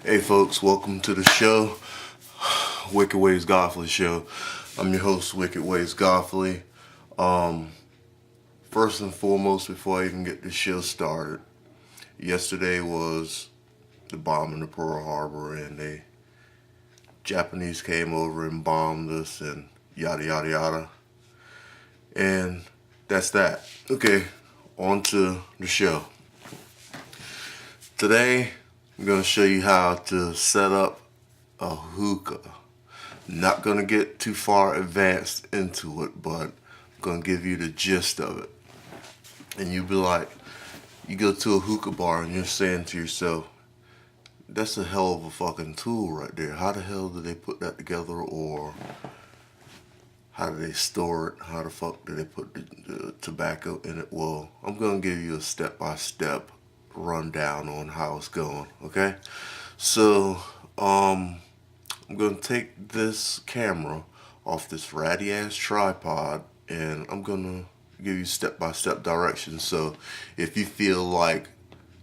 Hey folks, welcome to the show, Wicked Ways Godfully Show. I'm your host, Wicked Ways Godfully. First and foremost, before I even get the show started, yesterday was the bombing of Pearl Harbor, and the Japanese came over and bombed us and yada yada yada. And that's that. Okay, on to the show. Today, I'm going to show you how to set up a hookah. Not going to get too far advanced into it, but I'm going to give you the gist of it. And you'll be like, you go to a hookah bar and you're saying to yourself, that's a hell of a fucking tool right there. How the hell did they put that together, or how do they store it? How the fuck do they put the tobacco in it? Well, I'm going to give you a step-by-step rundown on how it's going, okay? So, I'm going to take this camera off this ratty-ass tripod, and I'm going to give you step-by-step directions. So, if you feel like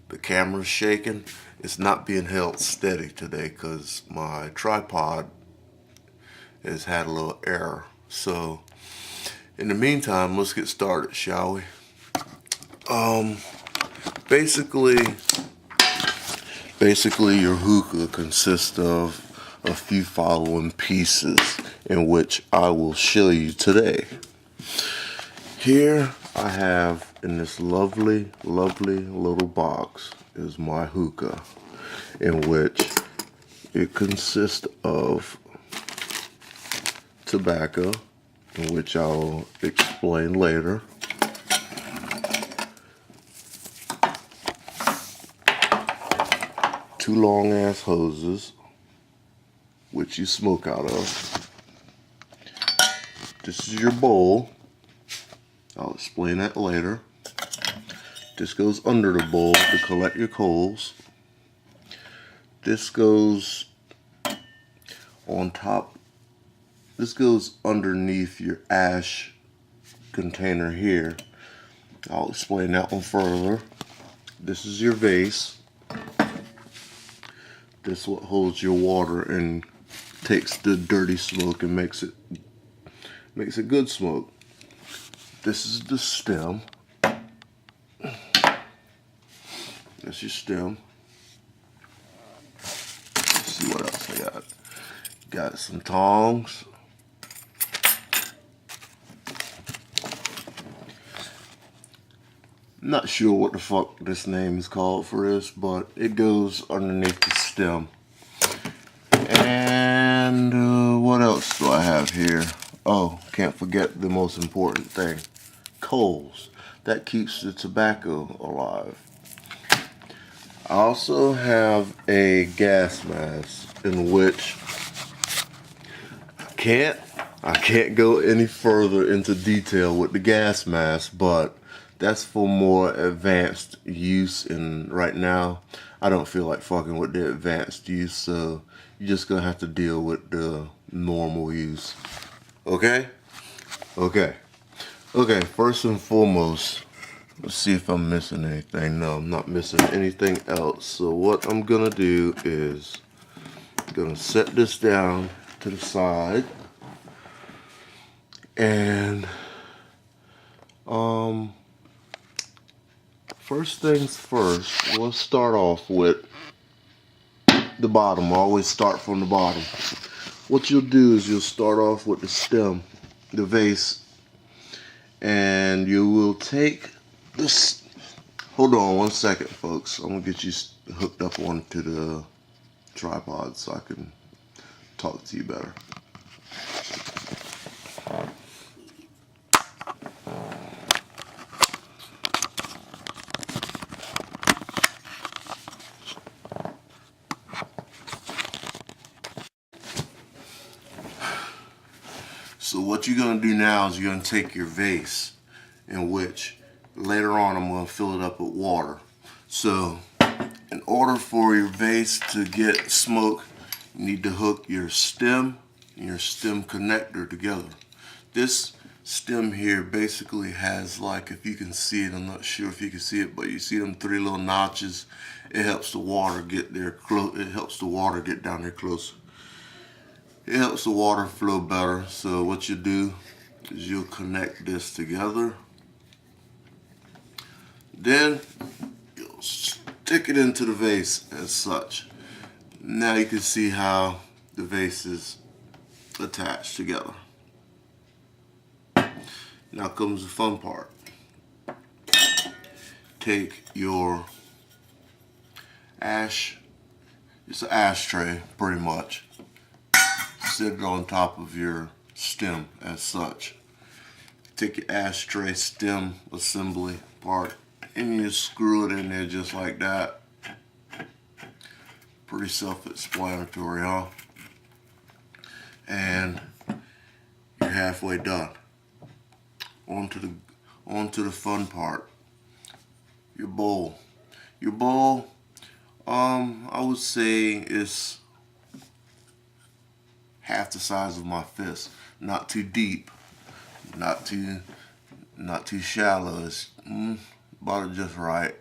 the camera's shaking, it's not being held steady today because my tripod has had a little error. So, in the meantime, let's get started, shall we? Basically, your hookah consists of a few following pieces, in which I will show you today. Here I have, in this lovely, lovely little box, is my hookah, in which it consists of tobacco, in which I'll explain later. Two long ass hoses, which you smoke out of. This is your bowl. I'll explain that later. This goes under the bowl to collect your coals. This goes on top. This goes underneath your ash container here. I'll explain that one further. This is your vase. This is what holds your water and takes the dirty smoke and makes it good smoke. This is the stem. That's your stem. Let's see what else I got. Got some tongs. Not sure what the fuck this name is called for this, but it goes underneath the stem. And what else do I have here? Oh, can't forget the most important thing. Coals. That keeps the tobacco alive. I also have a gas mask, in which I can't go any further into detail with the gas mask, but that's for more advanced use, and right now I don't feel like fucking with the advanced use, so you're just gonna have to deal with the normal use. Okay, first and foremost, let's see if I'm missing anything. No, I'm not missing anything else. So what I'm gonna do is gonna set this down to the side, and first things first, we'll start off with the bottom. I always start from the bottom. What you'll do is you'll start off with the stem, the vase, and you will take this. Hold on one second, folks. I'm gonna get you hooked up onto the tripod so I can talk to you better. So what you're going to do now is you're going to take your vase, in which later on I'm going to fill it up with water. So in order for your vase to get smoke, you need to hook your stem and your stem connector together. This stem here basically has, like, if you can see it, I'm not sure if you can see it, but you see them 3 little notches. It helps the water get there close. It helps the water get down there closer. It helps the water flow better. So what you do is you'll connect this together. Then you'll stick it into the vase as such. Now you can see how the vase is attached together. Now comes the fun part. Take your it's an ashtray pretty much. Sit it on top of your stem as such. Take your ashtray stem assembly part and you screw it in there just like that. Pretty self-explanatory, huh? And you're halfway done. On to the fun part. Your bowl. Your bowl, I would say is half the size of my fist. Not too deep, not too shallow. It's about just right.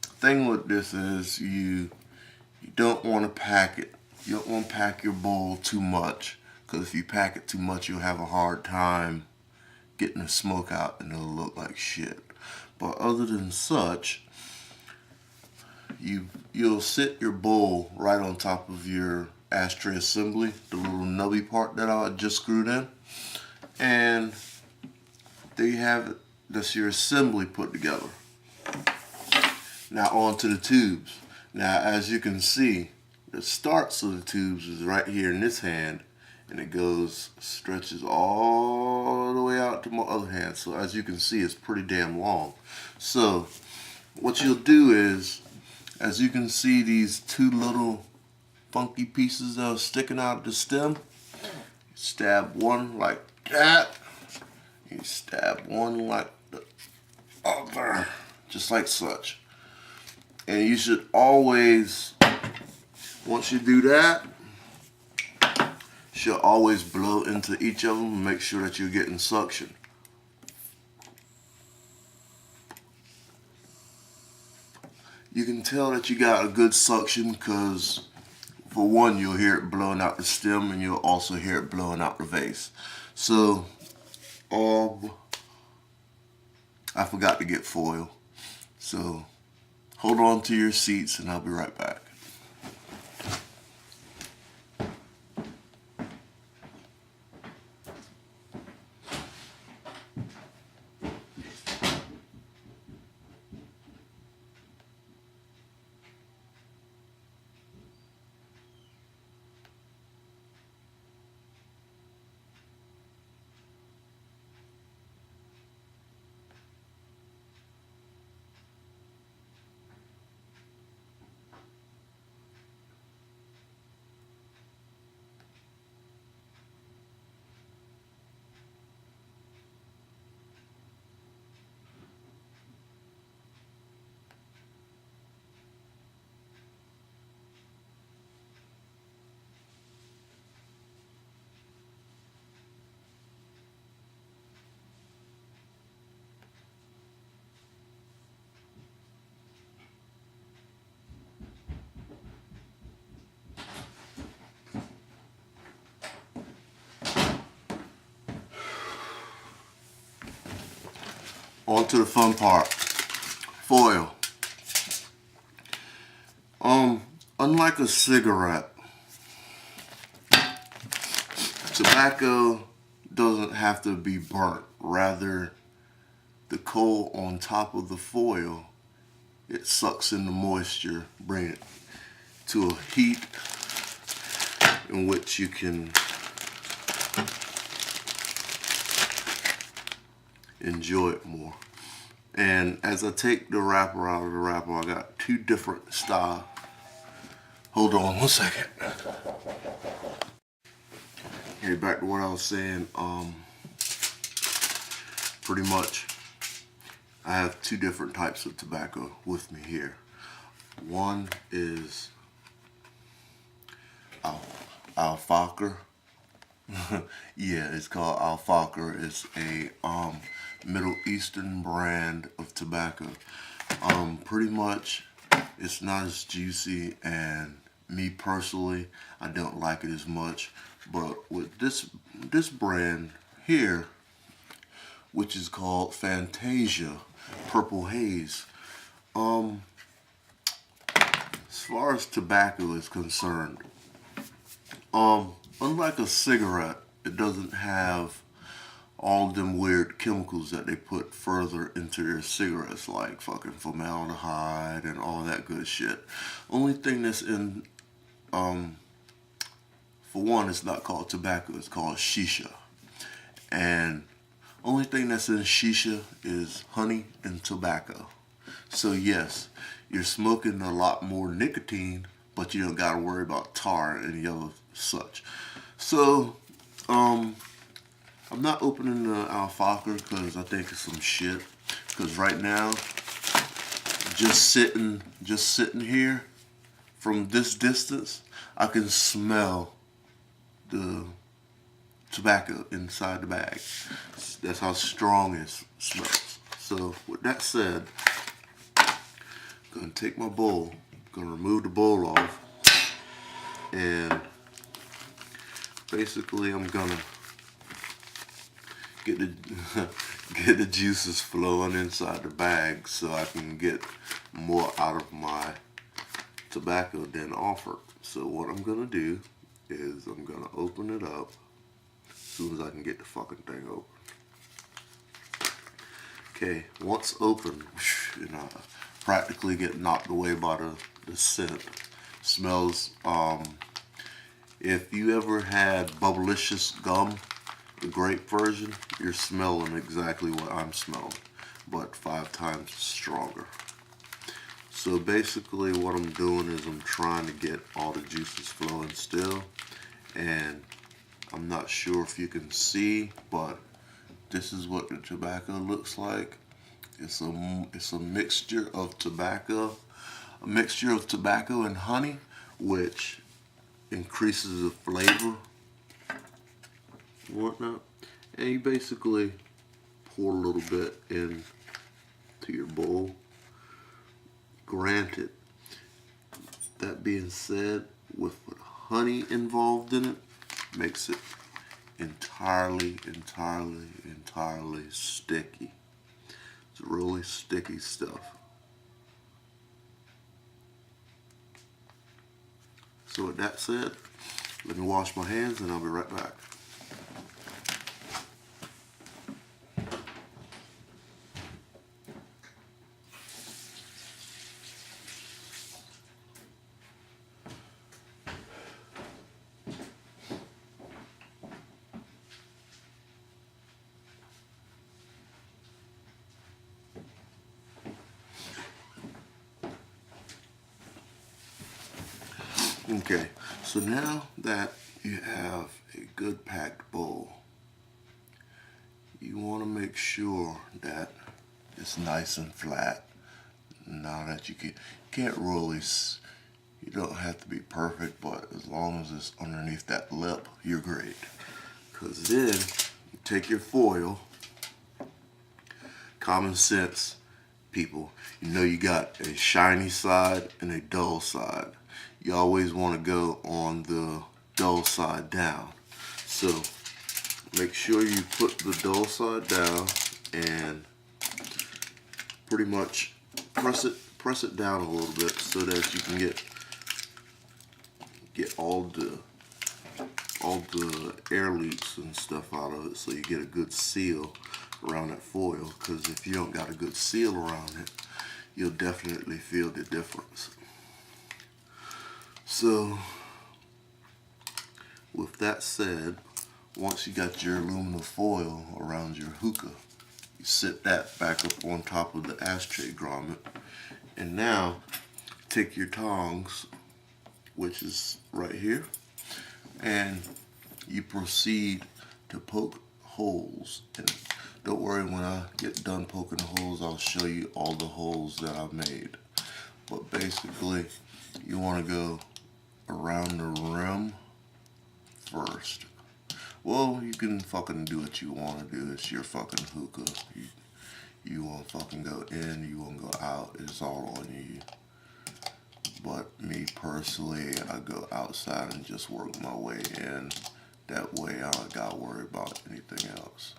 Thing with this is you don't want to pack it. You don't want to pack your bowl too much, because if you pack it too much, you'll have a hard time getting the smoke out and it'll look like shit. But other than such, you'll sit your bowl right on top of your ashtray assembly, the little nubby part that I just screwed in, and there you have it. That's your assembly put together. Now on to the tubes. Now as you can see, the starts of the tubes is right here in this hand, and it stretches all the way out to my other hand. So as you can see, it's pretty damn long. So what you'll do is, as you can see these 2 little funky pieces that are sticking out of the stem, stab one like that, you stab one like the other, just like such. And you should always, once you do that, should always blow into each of them and make sure that you're getting suction. You can tell that you got a good suction because, for one, you'll hear it blowing out the stem and you'll also hear it blowing out the vase. So, I forgot to get foil. So, hold on to your seats and I'll be right back. On to the fun part. Foil. Unlike a cigarette, tobacco doesn't have to be burnt. Rather, the coal on top of the foil, it sucks in the moisture, bring it to a heat in which you can enjoy it more. And as I take the wrapper out of the wrapper, I got 2 different styles. Hold on 1 second. Okay, back to what I was saying. Pretty much, I have 2 different types of tobacco with me here. One is alfalfa, Yeah, it's called Al-Fakr. It's a Middle Eastern brand of tobacco. Pretty much, it's not as juicy, and me personally, I don't like it as much. But with this brand here, which is called Fantasia Purple Haze, as far as tobacco is concerned, unlike a cigarette, it doesn't have all them weird chemicals that they put further into their cigarettes, like fucking formaldehyde and all that good shit. Only thing that's in, for one, it's not called tobacco, it's called shisha. And only thing that's in shisha is honey and tobacco. So yes, you're smoking a lot more nicotine, but you don't gotta worry about tar and the other such. So, I'm not opening the Al-Fakr because I think it's some shit. Because right now, just sitting here from this distance, I can smell the tobacco inside the bag. That's how strong it smells. So with that said, I'm gonna take my bowl, gonna remove the bowl off, and basically I'm gonna get the get the juices flowing inside the bag so I can get more out of my tobacco than offered. So what I'm gonna do is I'm gonna open it up as soon as I can get the fucking thing open. Okay, once open, you know, practically get knocked away by the scent. Smells, if you ever had Bubblicious gum, the grape version, you're smelling exactly what I'm smelling, but 5 times stronger. So basically what I'm doing is I'm trying to get all the juices flowing still, and I'm not sure if you can see, but this is what the tobacco looks like. It's a mixture of tobacco, and honey, which increases the flavor and whatnot. And you basically pour a little bit into your bowl. Granted, that being said, with honey involved in it, makes it entirely sticky. It's really sticky stuff. So with that said, let me wash my hands and I'll be right back. Okay, so now that you have a good packed bowl, you want to make sure that it's nice and flat. Now that you can't really, you don't have to be perfect, but as long as it's underneath that lip, you're great. Because then you take your foil, common sense people, you know you got a shiny side and a dull side. You always want to go on the dull side down. So make sure you put the dull side down and pretty much press it down a little bit so that you can get all the air leaks and stuff out of it, so you get a good seal around that foil. Because if you don't got a good seal around it, you'll definitely feel the difference. So with that said, once you got your aluminum foil around your hookah, you sit that back up on top of the ashtray grommet, and now take your tongs, which is right here, and you proceed to poke holes. And don't worry, when I get done poking the holes, I'll show you all the holes that I've made. But basically, you want to go around the rim first. Well, you can fucking do what you want to do. It's your fucking hookah. You want to fucking go in, you want to go out. It's all on you. But me personally, I go outside and just work my way in. That way I don't gotta worry about anything else.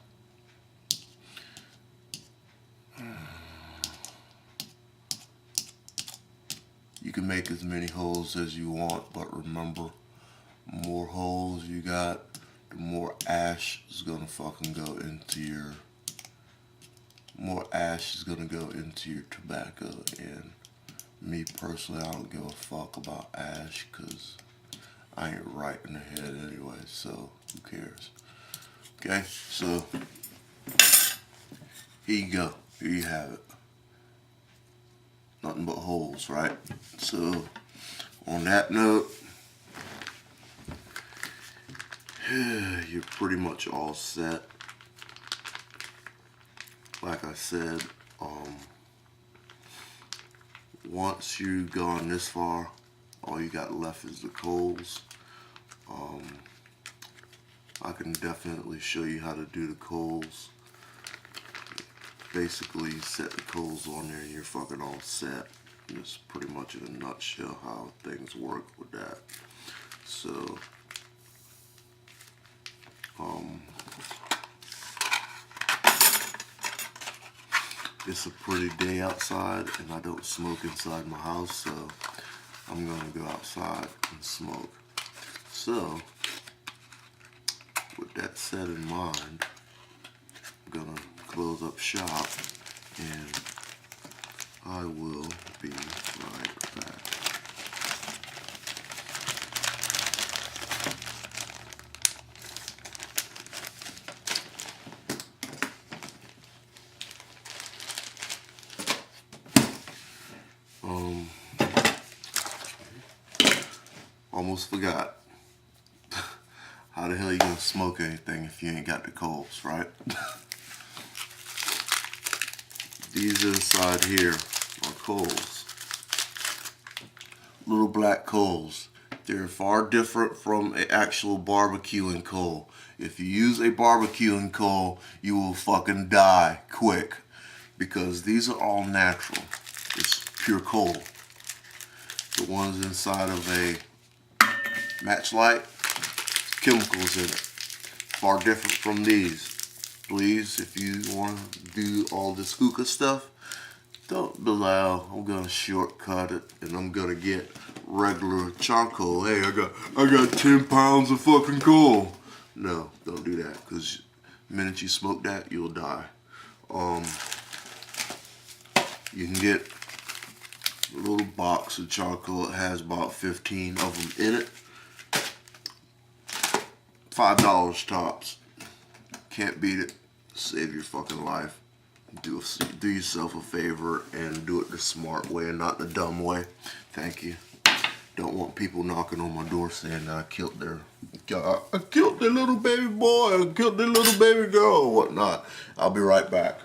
You can make as many holes as you want, but remember, more holes you got, the more ash is gonna fucking go into your, more ash is gonna go into your tobacco. And me personally, I don't give a fuck about ash, cause I ain't right in the head anyway, so who cares? Okay, so here you go. Here you have it. Nothing but holes, right? So, on that note, you're pretty much all set. Like I said, once you've gone this far, all you got left is the coals. I can definitely show you how to do the coals. Basically, you set the coals on there and you're fucking all set. And that's pretty much in a nutshell how things work with that. So, it's a pretty day outside and I don't smoke inside my house, so I'm gonna go outside and smoke. So, with that set in mind, I'm gonna close up shop and I will be right back. Almost forgot. How the hell you gonna smoke anything if you ain't got the coals, right? These inside here are coals. Little black coals. They're far different from an actual barbecuing coal. If you use a barbecuing coal, you will fucking die quick. Because these are all natural. It's pure coal. The ones inside of a matchlight, chemicals in it. Far different from these. Please, if you want to do all this hookah stuff, don't be loud. I'm gonna shortcut it and I'm gonna get regular charcoal. Hey, I got 10 pounds of fucking coal. No, don't do that, because the minute you smoke that, you'll die. You can get a little box of charcoal. It has about 15 of them in it. $5 tops. Can't beat it. Save your fucking life. Do yourself a favor and do it the smart way and not the dumb way. Thank you. Don't want people knocking on my door saying that I killed their little baby boy, I killed their little baby girl, or whatnot. I'll be right back.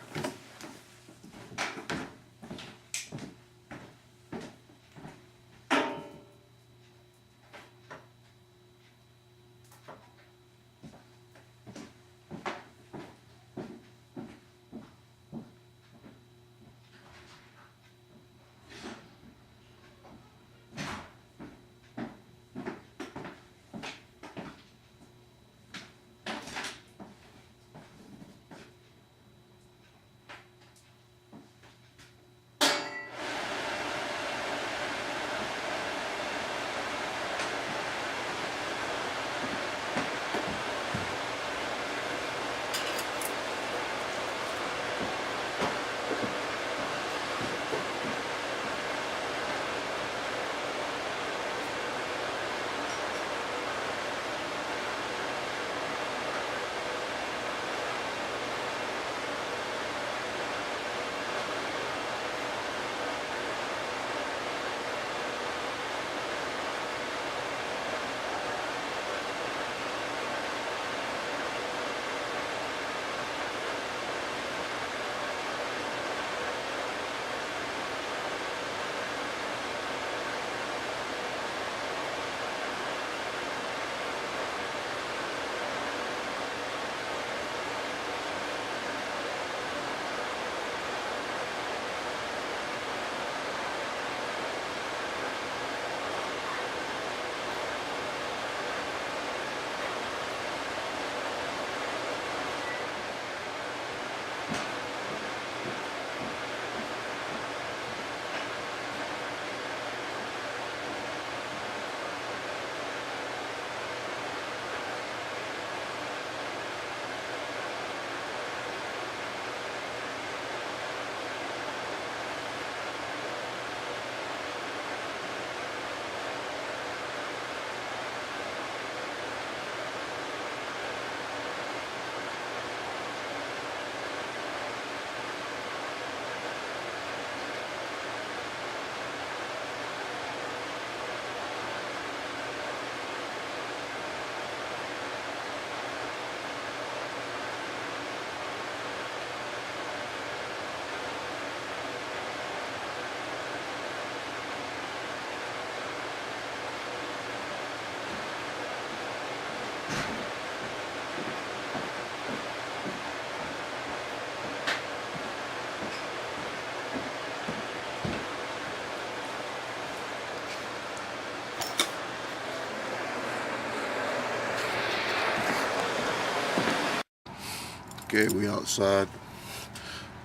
Okay, we outside.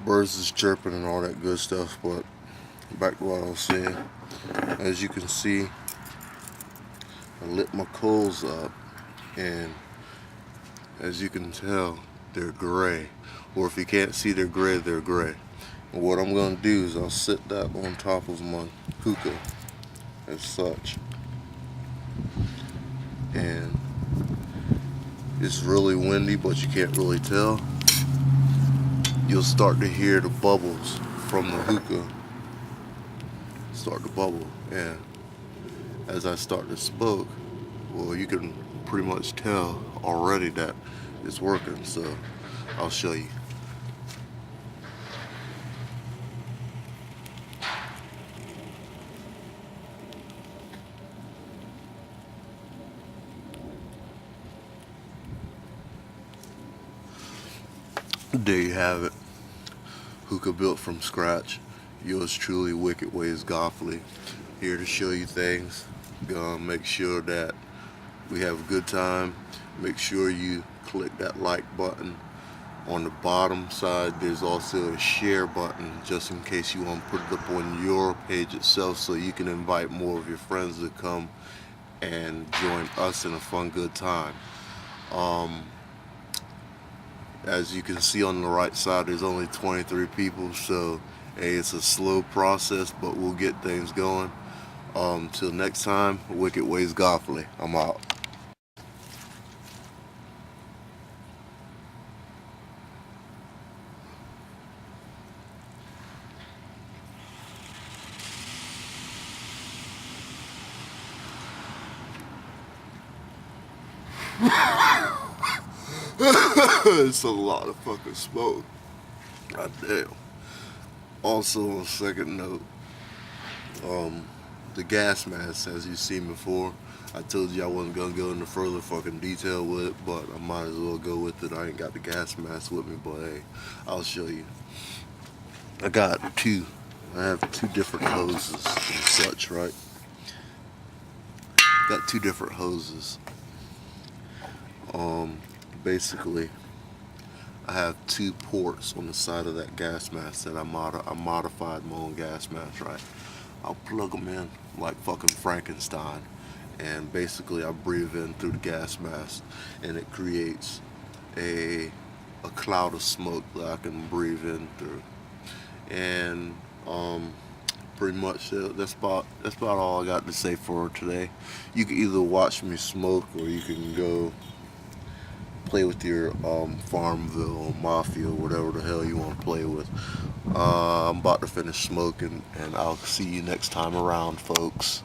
Birds is chirping and all that good stuff, but back to what I was saying. As you can see, I lit my coals up, and as you can tell, they're gray. Or if you can't see they're gray, they're gray. And what I'm going to do is I'll sit that on top of my hookah as such. And it's really windy, but you can't really tell. You'll start to hear the bubbles from the hookah start to bubble, and as I start to smoke, well, you can pretty much tell already that it's working, so I'll show you. There you have it. Hookah built from scratch. Yours truly, Wicked Ways Gothly, here to show you things. Gonna make sure that we have a good time. Make sure you click that like button. On the bottom side, there's also a share button, just in case you want to put it up on your page itself, so you can invite more of your friends to come and join us in a fun, good time. As you can see on the right side, there's only 23 people, so hey, it's a slow process, but we'll get things going. Till next time, Wicked Ways Gothly. I'm out. It's a lot of fucking smoke. God damn. Also, on a second note, the gas mask, as you've seen before, I told you I wasn't gonna go into further fucking detail with it, but I might as well go with it. I ain't got the gas mask with me, but hey, I'll show you. I got two. I have two different hoses and such, right? Got two different hoses. Basically, I have two ports on the side of that gas mask that I modified my own gas mask, right? I'll plug them in like fucking Frankenstein, and basically I breathe in through the gas mask, and it creates a cloud of smoke that I can breathe in through. And pretty much that's about all I got to say for today. You can either watch me smoke, or you can go play with your Farmville Mafia, whatever the hell you want to play with. I'm about to finish smoking, and I'll see you next time around, folks.